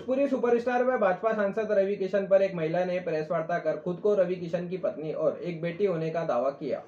Bhojpuri superstar व भाजपा सांसद रवि किशन पर एक महिला ने प्रेस वार्ता कर खुद को रवि किशन की पत्नी और एक बेटी होने का दावा किया।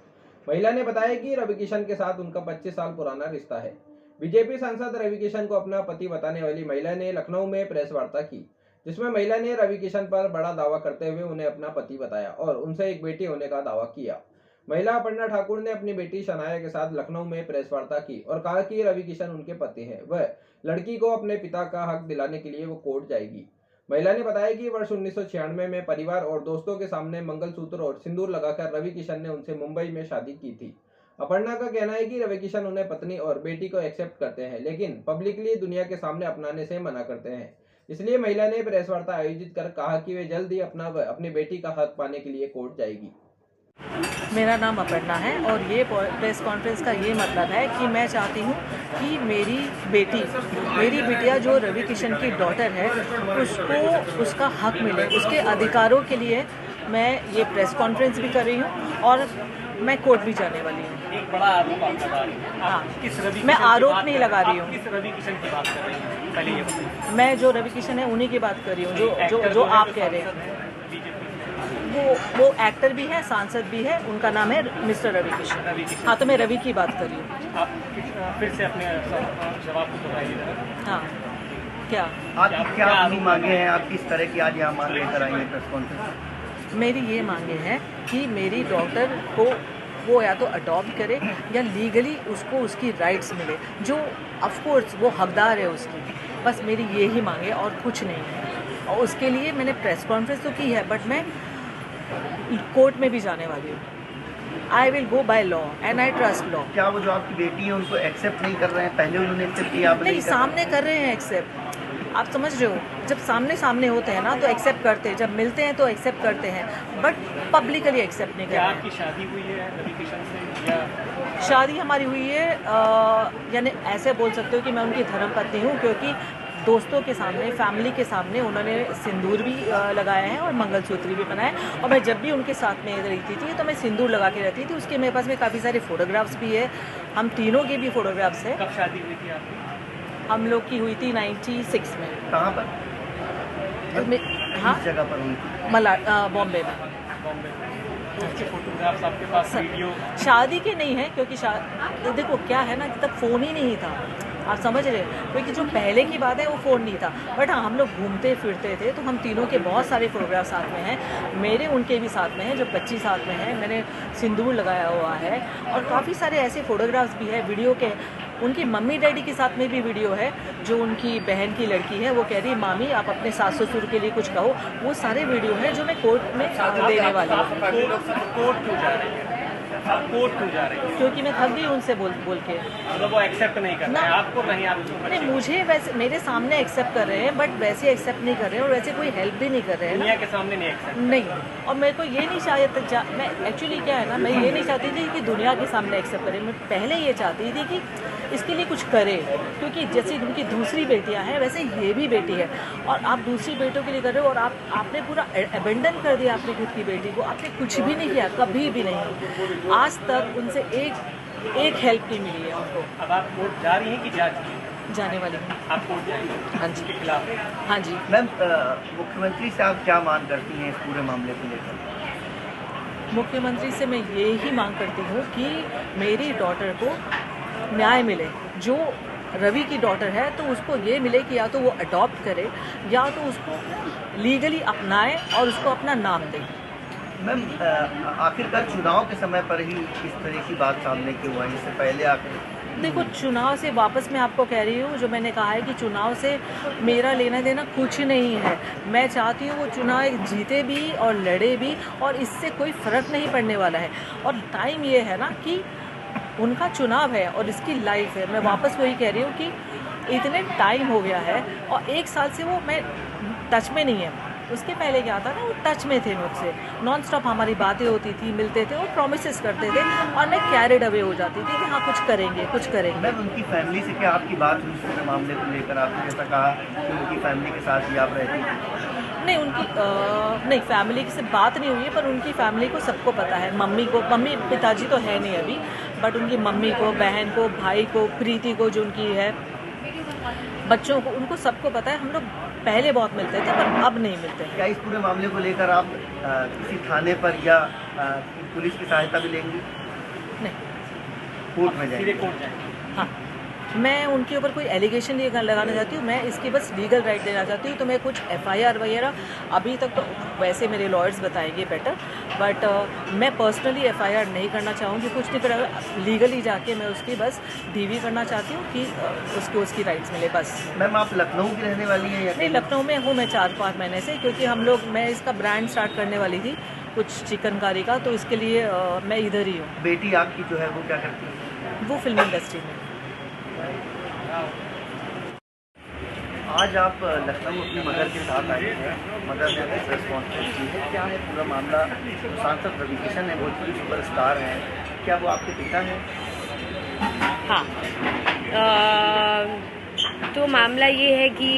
महिला ने बताया कि रवि किशन के साथ उनका 25 साल पुराना रिश्ता है। बीजेपी सांसद रवि किशन को अपना पति बताने वाली महिला ने लखनऊ में प्रेस वार्ता की, जिसमें महिला ने रवि किशन पर बड़ा दावा करते हुए उन्हें अपना पति बताया और उनसे एक बेटी होने का दावा किया। महिला अपर्णा ठाकुर ने अपनी बेटी शनाया के साथ लखनऊ में प्रेस वार्ता की और कहा कि रवि किशन उनके पति हैं। वह लड़की को अपने पिता का हक दिलाने के लिए वो कोर्ट जाएगी। महिला ने बताया कि वर्ष 1996 में परिवार और दोस्तों के सामने मंगलसूत्र और सिंदूर लगाकर रवि किशन ने उनसे मुंबई में शादी की थी। अपर्णा का कहना है कि रवि किशन उन्हें पत्नी और बेटी को एक्सेप्ट करते हैं, लेकिन पब्लिकली दुनिया के सामने अपनाने से मना करते हैं। इसलिए महिला ने प्रेस वार्ता आयोजित कर कहा कि वे जल्द ही अपनी बेटी का हक पाने के लिए कोर्ट जाएगी। मेरा नाम अपर्णा है और ये प्रेस कॉन्फ्रेंस का ये मतलब है कि मैं चाहती हूँ कि मेरी बिटिया जो रवि किशन की डॉटर है उसको उसका हक मिले, उसके अधिकारों के लिए मैं ये प्रेस कॉन्फ्रेंस भी कर रही हूँ और मैं कोर्ट भी जाने वाली हूँ। एक बड़ा आरोप आप लगा रही हैं। हाँ, किस रवि मैं आरोप नहीं लगा रही हूँ। किस रवि किशन की बात कर रही हैं? पहले ये बताइए। मैं जो रवि किशन है उन्हीं की बात कर रही हूँ जो आप कह रहे हैं। वो एक्टर भी है, सांसद भी है, उनका नाम है मिस्टर रवि किशन। हाँ, तो मैं रवि की बात कर रही हूँ। आप फिर से अपने जवाब को बताइए। हाँ, क्या क्या अपनी मांगे हैं? आप किस तरह की आज यहाँ मांग लेकर आई हैं प्रेस कॉन्फ्रेंस? मेरी ये मांगे हैं कि मेरी डॉटर को वो या तो अडॉप्ट करे या लीगली उसको उसकी राइट्स मिले, जो ऑफ कोर्स वो हकदार है उसकी। बस मेरी ये ही मांगे और कुछ नहीं है। और उसके लिए मैंने प्रेस कॉन्फ्रेंस तो की है, बट मैं कोर्ट में भी जाने वाली हूँ। I will go by law and I trust law. क्या वो जो आपकी बेटी है उनको एक्सेप्ट नहीं कर रहे हैं? पहले उन्होंने एक्सेप्ट किया, नहीं, सामने कर रहे हैं एक्सेप्ट। आप समझ रहे हो, जब सामने होते हैं ना तो एक्सेप्ट करते हैं, जब मिलते हैं तो एक्सेप्ट करते हैं, बट पब्लिकली एक्सेप्ट नहीं करते हैं। आपकी शादी हुई है रवि किशन से या? शादी हमारी हुई है, यानी ऐसे बोल सकते हो कि मैं उनकी धर्मपत्नी हूँ, क्योंकि दोस्तों के सामने, फैमिली के सामने उन्होंने सिंदूर भी लगाया है और मंगलसूत्र भी पहना है। और मैं जब भी उनके साथ में रहती थी तो मैं सिंदूर लगा के रहती थी। उसके मेरे पास में काफ़ी सारे फोटोग्राफ्स भी है, हम तीनों के भी फोटोग्राफ्स है। कब शादी हुई थी आपकी? हम लोग की हुई थी 96 में। कहाँ पर? हाँ, किस जगह पर हुई थी? बॉम्बे में। उसके फोटोग्राफ्स आपके पास, वीडियो? शादी के नहीं है, क्योंकि देखो क्या है ना, तब फ़ोन ही नहीं था, आप समझ रहे हो, क्योंकि जो पहले की बात है वो फ़ोन नहीं था। बट हाँ, हम लोग घूमते फिरते थे, तो हम तीनों के बहुत सारे फोटोग्राफ साथ में हैं। मेरे उनके भी साथ में हैं, जो बच्ची साथ में है, मैंने सिंदूर लगाया हुआ है। और काफ़ी सारे ऐसे फ़ोटोग्राफ्स भी है वीडियो के। उनकी मम्मी डैडी के साथ में भी वीडियो है, जो उनकी बहन की लड़की है, वो कह रही मामी आप अपने सास ससुर के लिए कुछ कहो। वो सारे वीडियो हैं जो मैं कोर्ट में देने वाली हूँ। कोर्ट क्यों जा रही है? कोर्ट क्यों जा रही है? क्योंकि मैं थक गई उनसे बोल के। मतलब वो एक्सेप्ट नहीं कर रहे हैं आपको? नहीं, आप नहीं, मुझे वैसे मेरे सामने एक्सेप्ट कर रहे हैं, बट वैसे एक्सेप्ट नहीं कर रहे हैं और वैसे कोई हेल्प भी नहीं कर रहे हैं। दुनिया के सामने नहीं एक्सेप्ट नहीं, और मेरे को ये नहीं चाहिए मैं एक्चुअली क्या है ना, मैं ये नहीं चाहती थी कि दुनिया के सामने एक्सेप्ट करें। मैं पहले ये चाहती थी कि इसके लिए कुछ करे, क्योंकि जैसे उनकी दूसरी बेटियां हैं वैसे ये भी बेटी है, और आप दूसरी बेटों के लिए कर रहे हो और आपने पूरा अबेंडन कर दिया अपनी खुद की बेटी को। आपने कुछ भी नहीं किया, कभी भी नहीं। आज तक उनसे एक हेल्प नहीं मिली है उनको। अब आप कोर्ट जा रही हैं कि जा चुकी हैं? जाने वाली हूँ। आप कोर्ट जाएंगे? हाँ जी। के खिलाफ? हाँ जी। मैम, मुख्यमंत्री से आप क्या मांग करती हैं इस पूरे मामले को लेकर? मुख्यमंत्री से मैं ये ही मांग करती हूँ कि मेरी डॉटर को न्याय मिले। जो रवि की डॉटर है तो उसको ये मिले कि या तो वो अडॉप्ट करे या तो उसको लीगली अपनाए और उसको अपना नाम दे। मैम, आखिरकार चुनाव के समय पर ही इस तरह की बात सामने क्यों आई? इससे पहले आखिर देखो, चुनाव से वापस मैं आपको कह रही हूँ, जो मैंने कहा है कि चुनाव से मेरा लेना देना कुछ नहीं है। मैं चाहती हूँ वो चुनाव जीते भी और लड़े भी, और इससे कोई फ़र्क नहीं पड़ने वाला है। और टाइम ये है ना कि उनका चुनाव है और इसकी लाइफ है। मैं वापस वही कह रही हूँ कि इतने टाइम हो गया है और 1 साल से वो मैं टच में नहीं है। उसके पहले क्या था ना, वो टच में थे मुझसे, नॉन स्टॉप हमारी बातें होती थी, मिलते थे, वो प्रॉमिसेस करते थे और मैं कैरिड अवे हो जाती थी कि हाँ कुछ करेंगे। मैम, उनकी फैमिली से क्या आपकी बात हुई इस पूरे मामले को लेकर? आपने जैसा कहा कि उनकी फैमिली के साथ ही आप रहती थी। नहीं, फैमिली से बात नहीं हुई है, पर उनकी फैमिली को सबको पता है। मम्मी पिताजी तो है नहीं अभी, बट उनकी मम्मी को, बहन को, भाई को, प्रीति को जो उनकी है, बच्चों को, उनको सबको पता है। हम लोग पहले बहुत मिलते थे पर अब नहीं मिलते। क्या इस पूरे मामले को लेकर आप किसी थाने पर या पुलिस की सहायता भी लेंगी? नहीं। कोर्ट में जाएंगे? सीधे कोर्ट जाएंगे। हाँ, मैं उनके ऊपर कोई एलिगेशन नहीं लगाना चाहती हूँ, मैं इसकी बस लीगल राइट देना चाहती हूँ। तो मैं कुछ FIR वगैरह अभी तक तो वैसे मेरे लॉयर्स बताएंगे बेटर, बट मैं पर्सनली FIR नहीं करना चाहूँगी, कुछ नहीं करना। लीगली जाके मैं उसकी बस DV करना चाहती हूँ कि उसको उसकी राइट्स मिले बस। मैम आप लखनऊ की रहने वाली हैं या? नहीं, लखनऊ में हूँ मैं 4-5 महीने से, क्योंकि मैं इसका ब्रांड स्टार्ट करने वाली थी कुछ चिकनकारी का, तो इसके लिए मैं इधर ही हूँ। बेटी आपकी जो है वो क्या करती है? वो फिल्म इंडस्ट्री में। आज आप लखनऊ अपनी मदर के साथ आए हैं, मदर ने कुछ रिस्पॉन्सिबिलिटी की है, क्या है पूरा मामला? सांसद रवि किशन है, भोजपुरी सुपरस्टार हैं, क्या वो आपके पिता हैं? हाँ, तो मामला ये है कि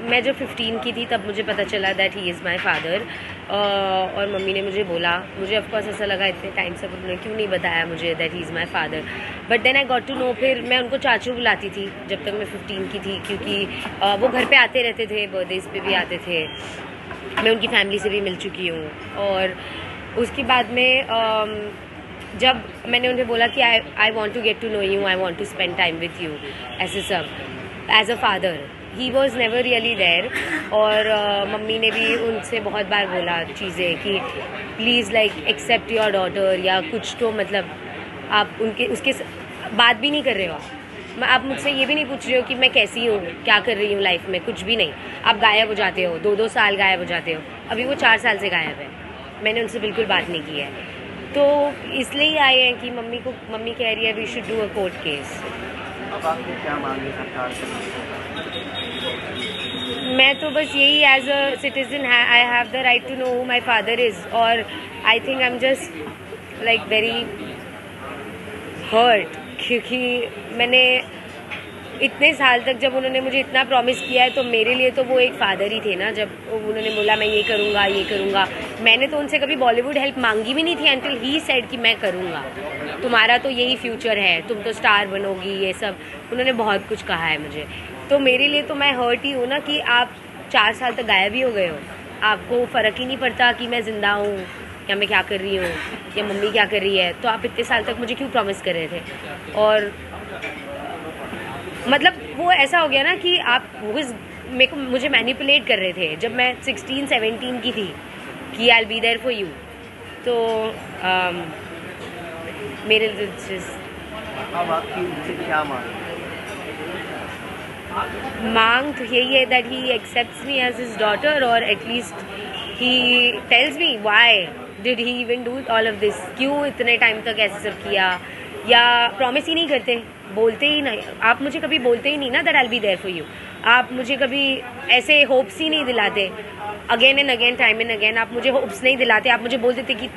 मैं जब 15 की थी तब मुझे पता चला that he is my father, और मम्मी ने मुझे बोला, मुझे ऑफकोर्स ऐसा लगा इतने टाइम से उन्होंने क्यों नहीं बताया मुझे that he is my father, but then I got to know. फिर मैं उनको चाचू बुलाती थी जब तक मैं 15 की थी, क्योंकि वो घर पे आते रहते थे, बर्थडेज पे भी आते थे, मैं उनकी फैमिली से भी मिल चुकी हूँ। और उसके बाद में जब मैंने उन्हें बोला कि I want to get to know you, I want to spend time with you, ऐसे सब as a father, he was never really there. और मम्मी ने भी उनसे बहुत बार बोला चीज़ें कि please like accept your daughter, या कुछ तो मतलब आप उसके बात भी नहीं कर रहे हो आप मुझसे ये भी नहीं पूछ रहे हो कि मैं कैसी हूँ, क्या कर रही हूँ लाइफ में, कुछ भी नहीं। आप गायब हो जाते हो, 2-2 साल गायब हो जाते हो। अभी वो 4 साल से गायब है, मैंने उनसे बिल्कुल बात नहीं की है। तो इसलिए आए हैं कि मम्मी कह रही है we should do a court case. अब आपको क्या मांगे सरकार से? मैं तो बस यही, as a citizen I have the right to know who my father is, और I think I am just like very hurt, क्योंकि मैंने इतने साल तक, जब उन्होंने मुझे इतना प्रॉमिस किया है, तो मेरे लिए तो वो एक फादर ही थे ना। जब उन्होंने बोला मैं ये करूँगा, मैंने तो उनसे कभी बॉलीवुड हेल्प मांगी भी नहीं थी, अंटिल ही सेड कि मैं करूँगा, तुम्हारा तो यही फ्यूचर है, तुम तो स्टार बनोगी, ये सब उन्होंने बहुत कुछ कहा है मुझे। तो मेरे लिए तो मैं हर्ट ही हूँ ना कि आप 4 साल तक गायब ही हो गए हो, आपको फ़र्क ही नहीं पड़ता कि मैं ज़िंदा हूँ या मैं क्या कर रही हूँ या मम्मी क्या कर रही है। तो आप इतने साल तक मुझे क्यों प्रॉमिस कर रहे थे? और मतलब वो ऐसा हो गया ना कि आप मुझे मैनिपुलेट कर रहे थे जब मैं 16-17 की थी कि I will be there for you. तो मेरे अब आपकी उनसे क्या मांग तो यही है that he accepts me as his daughter, और at least he tells me why did he even do all of this, क्यों इतने टाइम तक ऐसे सब किया, या प्रॉमिस ही नहीं करते, बोलते ही नहीं। आप मुझे कभी बोलते ही नहीं ना that I will be there for you, आप मुझे कभी ऐसे होप्स ही नहीं दिलाते, again and again, time and again आप मुझे होप्स नहीं दिलाते। आप मुझे बोल देते कि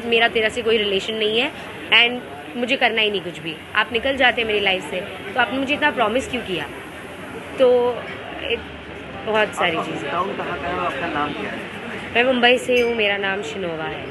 मेरा तेरा से कोई रिलेशन नहीं है एंड मुझे करना ही नहीं कुछ भी, आप निकल जाते मेरी लाइफ से। तो आपने मुझे इतना प्रॉमिस क्यों किया? तो बहुत सारी चीज़ें। कहाँ का है, आपका नाम क्या है? मैं मुंबई से हूँ, मेरा नाम शिनोवा है।